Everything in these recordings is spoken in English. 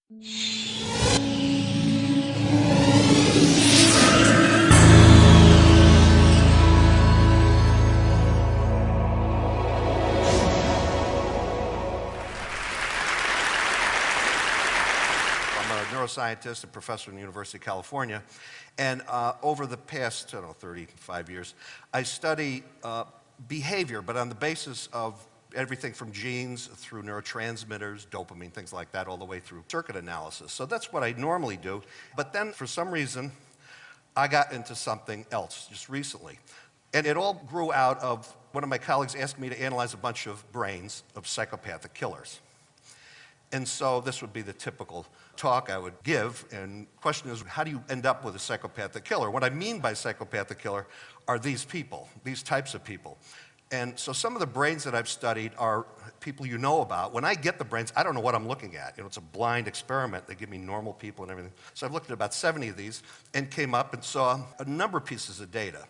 Neuroscientist and professor in the University of California. And over the past, 35 years, I study behavior, but on the basis of everything from genes through neurotransmitters, dopamine, things like that, all the way through circuit analysis. So that's what I normally do. But then, for some reason, I got into something else just recently. And it all grew out of one of my colleagues asking me to analyze a bunch of brains of psychopathic killers. And so this would be the typical talk I would give, and the question is, how do you end up with a psychopathic killer? What I mean by psychopathic killer are these people, these types of people. And so some of the brains that I've studied are people you know about. When I get the brains, I don't know what I'm looking at. It's a blind experiment. They give me normal people and everything. So I've looked at about 70 of these and came up and saw a number of pieces of data.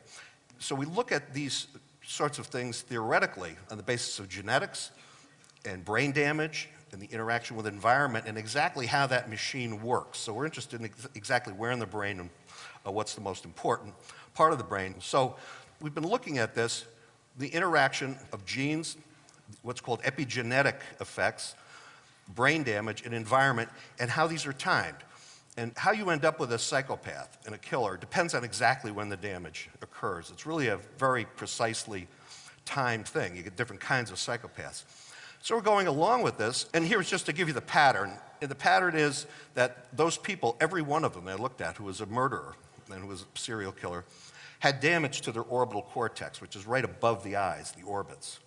So we look at these sorts of things theoretically on the basis of genetics and brain damage and the interaction with the environment and exactly how that machine works. So we're interested in exactly where in the brain and what's the most important part of the brain. So we've been looking at this, the interaction of genes, what's called epigenetic effects, brain damage, and environment, and how these are timed. And how you end up with a psychopath and a killer depends on exactly when the damage occurs. It's really a very precisely timed thing. You get different kinds of psychopaths. So we're going along with this, and here's just to give you the pattern. And the pattern is that those people, every one of them I looked at who was a murderer and who was a serial killer, had damage to their orbital cortex, which is right above the eyes, the orbits,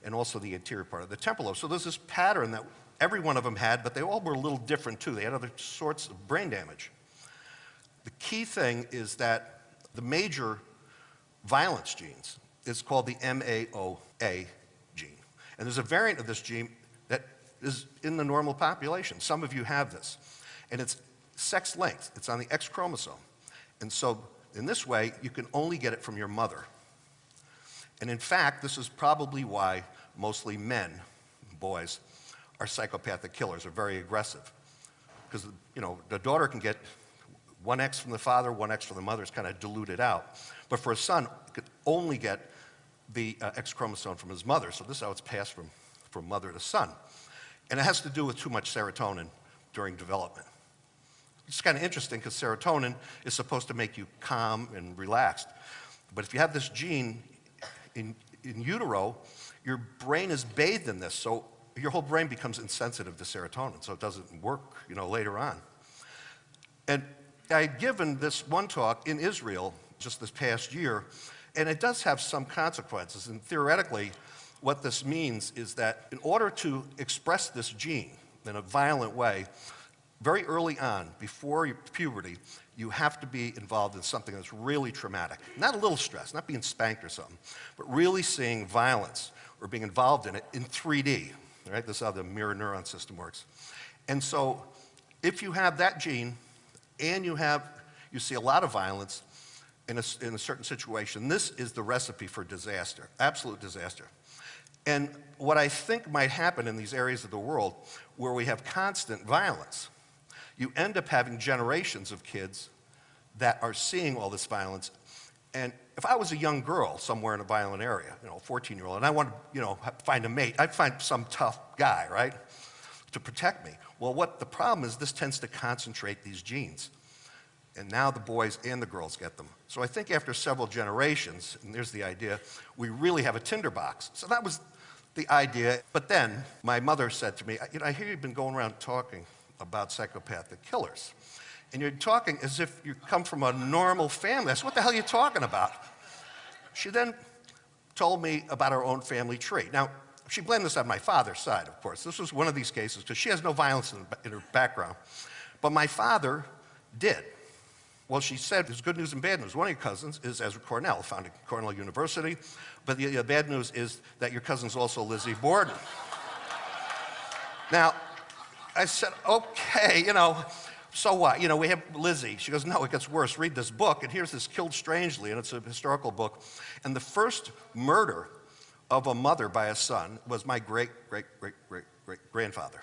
and also the anterior part of the temporal lobe. So there's this pattern that every one of them had, but they all were a little different too. They had other sorts of brain damage. The key thing is that the major violence genes is called the MAOA gene. And there's a variant of this gene that is in the normal population. Some of you have this. And it's sex-linked. It's on the X chromosome. And so in this way, you can only get it from your mother. And in fact, this is probably why mostly men, boys, are psychopathic killers, are very aggressive. Because, the daughter can get one X from the father, one X from the mother. It's kind of diluted out. But for a son, it could only get the X chromosome from his mother. So this is how it's passed from mother to son. And it has to do with too much serotonin during development. It's kind of interesting because serotonin is supposed to make you calm and relaxed. But if you have this gene in utero, your brain is bathed in this. So your whole brain becomes insensitive to serotonin. So it doesn't work, later on. And I had given this one talk in Israel just this past year. And it does have some consequences. And theoretically, what this means is that in order to express this gene in a violent way, very early on, before puberty, you have to be involved in something that's really traumatic. Not a little stress, not being spanked or something, but really seeing violence or being involved in it in 3D. Right? This is how the mirror neuron system works. And so if you have that gene and you see a lot of violence, in a certain situation, this is the recipe for disaster, absolute disaster. And what I think might happen in these areas of the world where we have constant violence, you end up having generations of kids that are seeing all this violence. And if I was a young girl somewhere in a violent area, a 14-year-old, and I wanted to, find a mate, I'd find some tough guy, right, to protect me. Well, the problem is this tends to concentrate these genes. And now the boys and the girls get them. So I think after several generations, and there's the idea, we really have a tinderbox. So that was the idea. But then my mother said to me, I hear you've been going around talking about psychopathic killers. And you're talking as if you come from a normal family. I said, what the hell are you talking about? She then told me about her own family tree. Now, she blamed this on my father's side, of course. This was one of these cases because she has no violence in her background. But my father did. Well, she said there's good news and bad news. One of your cousins is Ezra Cornell, founded Cornell University. But the bad news is that your cousin's also Lizzie Borden. Now, I said, okay, so what? We have Lizzie. She goes, no, it gets worse. Read this book. And here's this Killed Strangely, and it's a historical book. And the first murder of a mother by a son was my great-great-great-great-great-grandfather.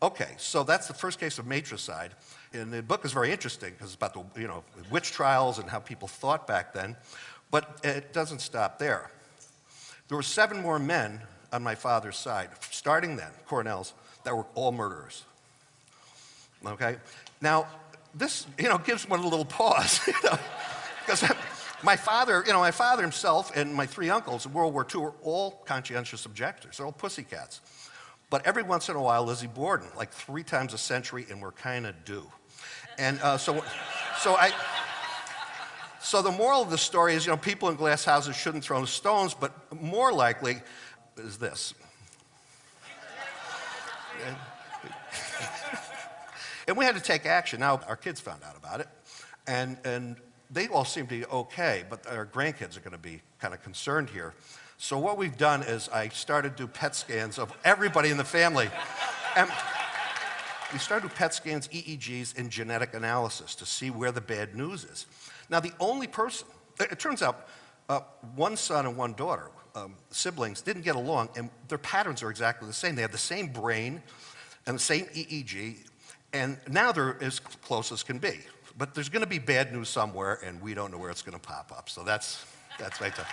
Okay, so that's the first case of matricide. And the book is very interesting because it's about the, witch trials and how people thought back then. But it doesn't stop there. There were 7 more men on my father's side, starting then, Cornell's, that were all murderers. Okay? Now, this, gives one a little pause, because my father himself and my 3 uncles in World War II were all conscientious objectors. They're all pussycats. But every once in a while, Lizzie Borden, like 3 times a century, and we're kind of due. And so the moral of the story is, people in glass houses shouldn't throw stones, but more likely is this. And we had to take action. Now, our kids found out about it, and they all seem to be okay, but our grandkids are going to be kind of concerned here. So what we've done is I started to do PET scans of everybody in the family. And we started to do PET scans, EEGs, and genetic analysis to see where the bad news is. Now, the only person, it turns out, 1 son and 1 daughter, siblings, didn't get along, and their patterns are exactly the same. They have the same brain and the same EEG, and now they're as close as can be. But there's going to be bad news somewhere, and we don't know where it's going to pop up. So that's right there.